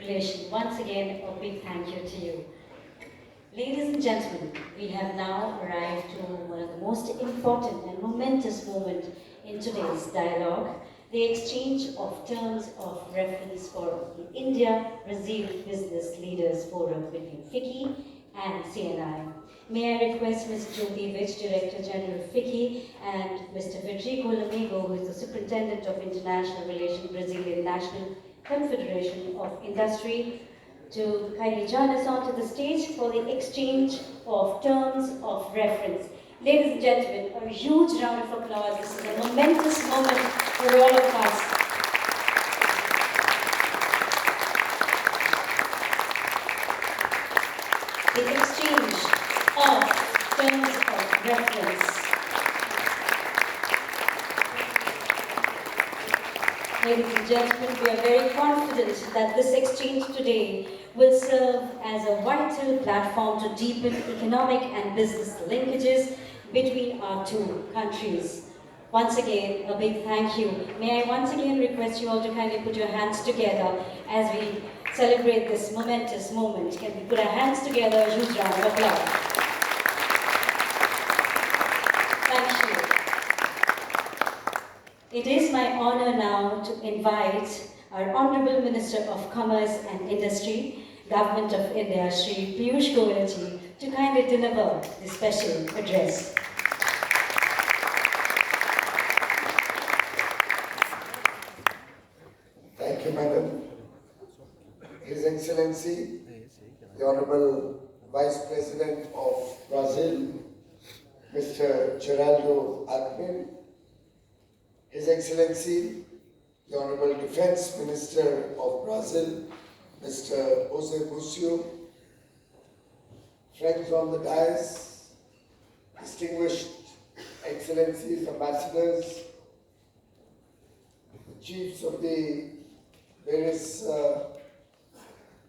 relation. Once again, a big thank you to you. Ladies and gentlemen, we have now arrived to one of the most important and momentous moments in today's dialogue, the exchange of terms of reference for the India-Brazil Business Leaders Forum between FICCI and CNI. May I request Ms. Jyoti Vich, Director General FICCI, and Mr. Federico Lamego, who is the Superintendent of International Relations, Brazilian National Confederation of Industry, to kindly join us onto the stage for the exchange of terms of reference. Ladies and gentlemen, a huge round of applause. This is a momentous moment for all of us. The exchange of terms of reference. Ladies and gentlemen, we are very confident that this exchange today will serve as a vital platform to deepen economic and business linkages between our two countries. Once again, a big thank you. May I once again request you all to kindly put your hands together as we celebrate this momentous moment. Can we put our hands together? A huge round of applause. Thank you. It is my honor now to invite our Honorable Minister of Commerce and Industry, Government of India, Shri Piyush Goyal ji, to kindly deliver the special address. Thank you, Madam. His Excellency, the Honorable Vice President of Brazil, Mr. Geraldo Alckmin, His Excellency, the Honorable Defense Minister of Brazil, Mr. Jose Bucio, friends on the dais, distinguished Excellencies, Ambassadors, the chiefs of the various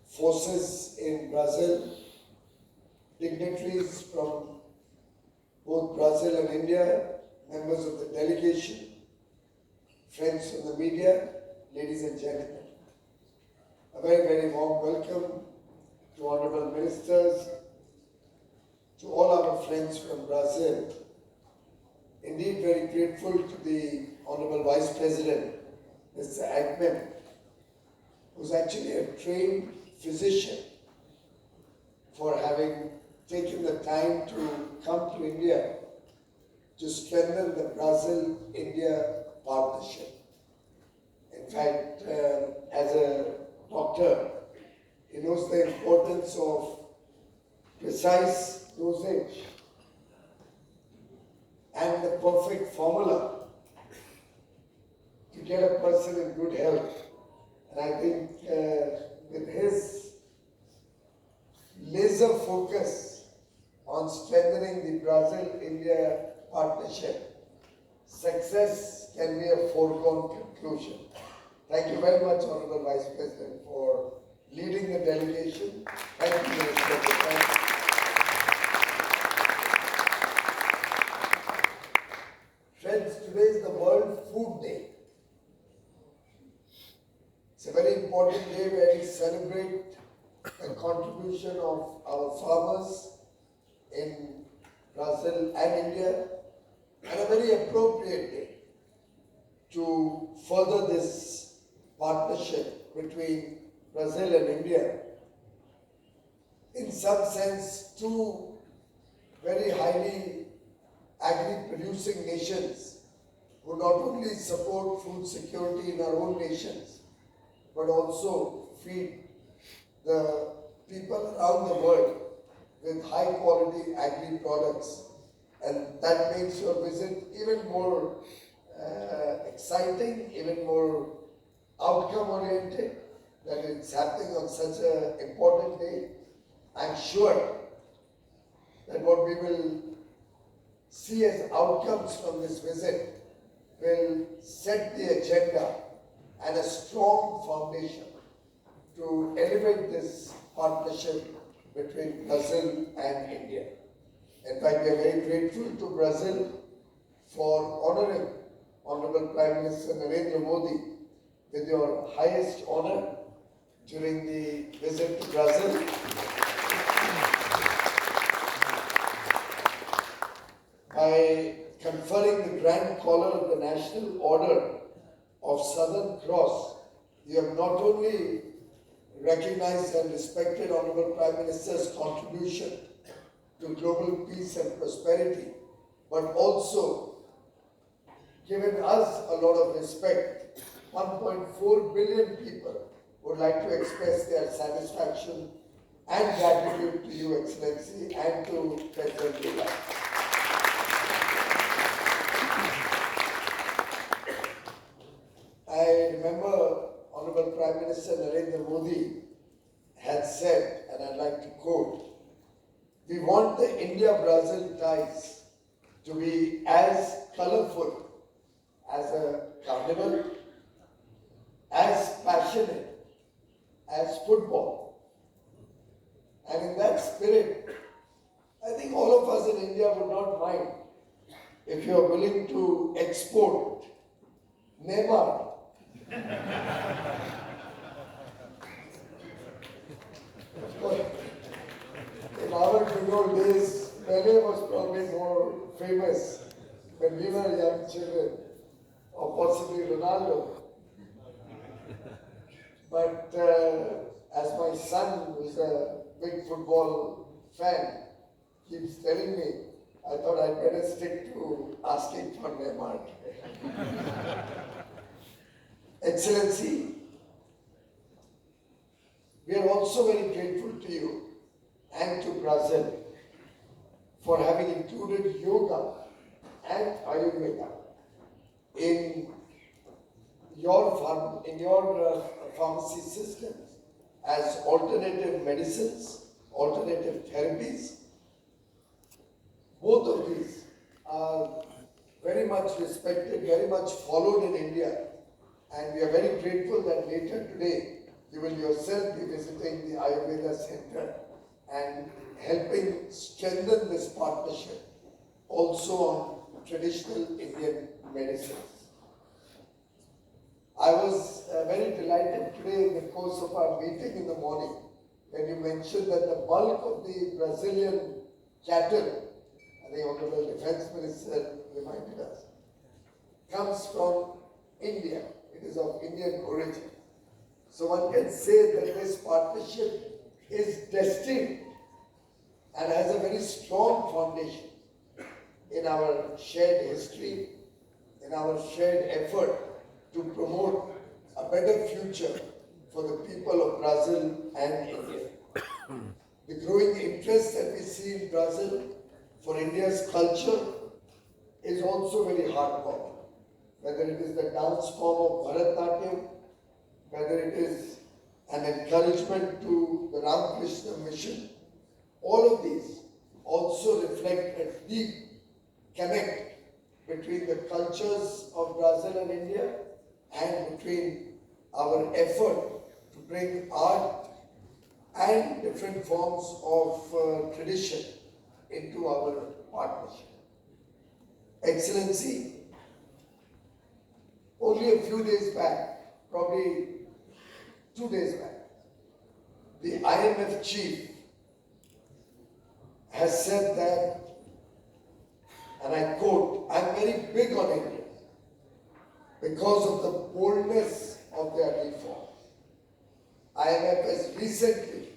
forces in Brazil, dignitaries from both Brazil and India, members of the delegation, friends from the media, ladies and gentlemen. A very, very warm welcome to Honorable Ministers, to all our friends from Brazil. Indeed, very grateful to the Honorable Vice President, Mr. Alckmin, who's actually a trained physician, for having taken the time to come to India to strengthen the Brazil-India partnership. In fact, as a doctor, he knows the importance of precise dosage and the perfect formula to get a person in good health. And I think with his laser focus on strengthening the Brazil-India partnership, success can be a foregone conclusion. Thank you very much, Honorable Vice President, for leading the delegation. Thank you, Minister. Friends, today is the World Food Day. It's a very important day where we celebrate the contribution of our farmers in Brazil and India, and a very appropriate day to further this partnership between Brazil and India. In some sense, two very highly agri-producing nations who not only support food security in our own nations, but also feed the people around the world with high-quality agri-products. And that makes your visit even more exciting, even more outcome-oriented, that it's happening on such an important day. I'm sure that what we will see as outcomes from this visit will set the agenda and a strong foundation to elevate this partnership between Brazil and India. In fact, we are very grateful to Brazil for honoring Honorable Prime Minister Narendra Modi with your highest honor during the visit to Brazil. By conferring the Grand Collar of the National Order of Southern Cross, you have not only recognized and respected Honorable Prime Minister's contribution to global peace and prosperity, but also given us a lot of respect. 1.4 billion people would like to express their satisfaction and gratitude to you, Excellency, and to President Goyal. I remember Honorable Prime Minister Narendra Modi had said, and I'd like to quote, "We want the India-Brazil ties to be as colorful as a carnival, as passionate as football." And in that spirit, I think all of us in India would not mind if you are willing to export Neymar. Of course, in our good old days, Pele was probably more famous when we were young children, or possibly Ronaldo. But as my son, who's a big football fan, keeps telling me, I thought I'd better stick to asking for Neymar. Excellency, we are also very grateful to you and to Brazil for having included yoga and Ayurveda in your pharmacy systems as alternative medicines, alternative therapies. Both of these are very much respected, very much followed in India, and we are very grateful that later today you will yourself be visiting the Ayurveda Center and helping strengthen this partnership also on traditional Indian medicines. I was very delighted today in the course of our meeting in the morning when you mentioned that the bulk of the Brazilian cattle, I think Honorable Defense Minister reminded us, comes from India. It is of Indian origin. So one can say that this partnership is destined and has a very strong foundation in our shared history, in our shared effort to promote a better future for the people of Brazil and India. The growing interest that we see in Brazil for India's culture is also very heartwarming. Whether it is the dance form of Bharatanatyam, whether it is an encouragement to the Ramakrishna mission, all of these also reflect a deep connect between the cultures of Brazil and India and between our effort to bring art and different forms of tradition into our partnership. Excellency, only a few days back, probably 2 days back, the IMF chief has said that, and I quote, "I'm very big on India because of the boldness of their reforms." IMF has recently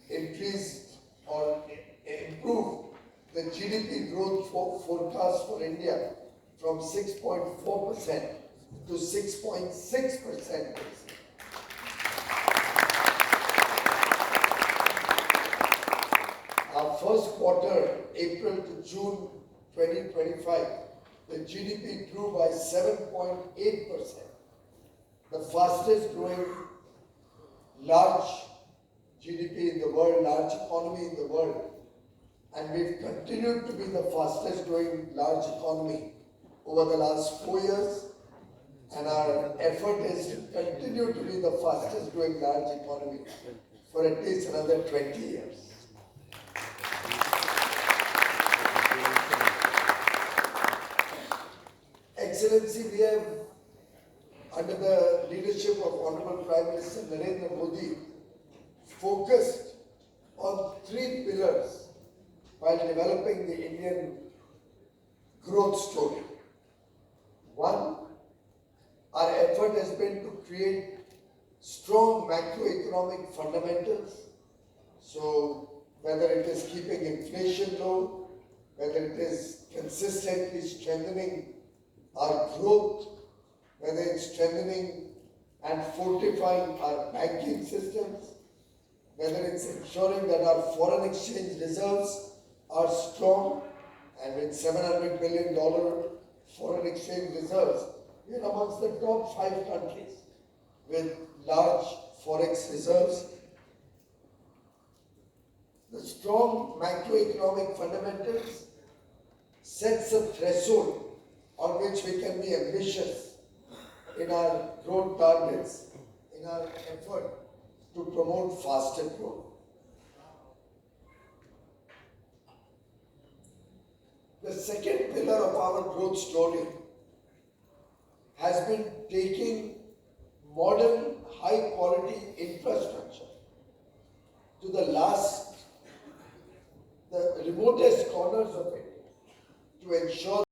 increased or improved the GDP growth forecast for India from 6.4% to 6.6%. Our first quarter, April to June 2025, the GDP grew by 7.8%, the fastest growing large GDP in the world, large economy in the world. And we've continued to be the fastest growing large economy over the last 4 years. And our effort is to continue to be the fastest growing large economy for at least another 20 years. Excellency, we have, under the leadership of Honorable Prime Minister Narendra Modi, focused on three pillars while developing the Indian growth story. One, our effort has been to create strong macroeconomic fundamentals. So whether it is keeping inflation low, whether it is consistently strengthening our growth, whether it's strengthening and fortifying our banking systems, whether it's ensuring that our foreign exchange reserves are strong, and with $700 billion foreign exchange reserves, we are amongst the top 5 countries with large forex reserves. The strong macroeconomic fundamentals sets a threshold on which we can be ambitious in our growth targets, in our effort to promote faster growth. The second pillar of our growth story has been taking modern, high-quality infrastructure to the remotest corners of it to ensure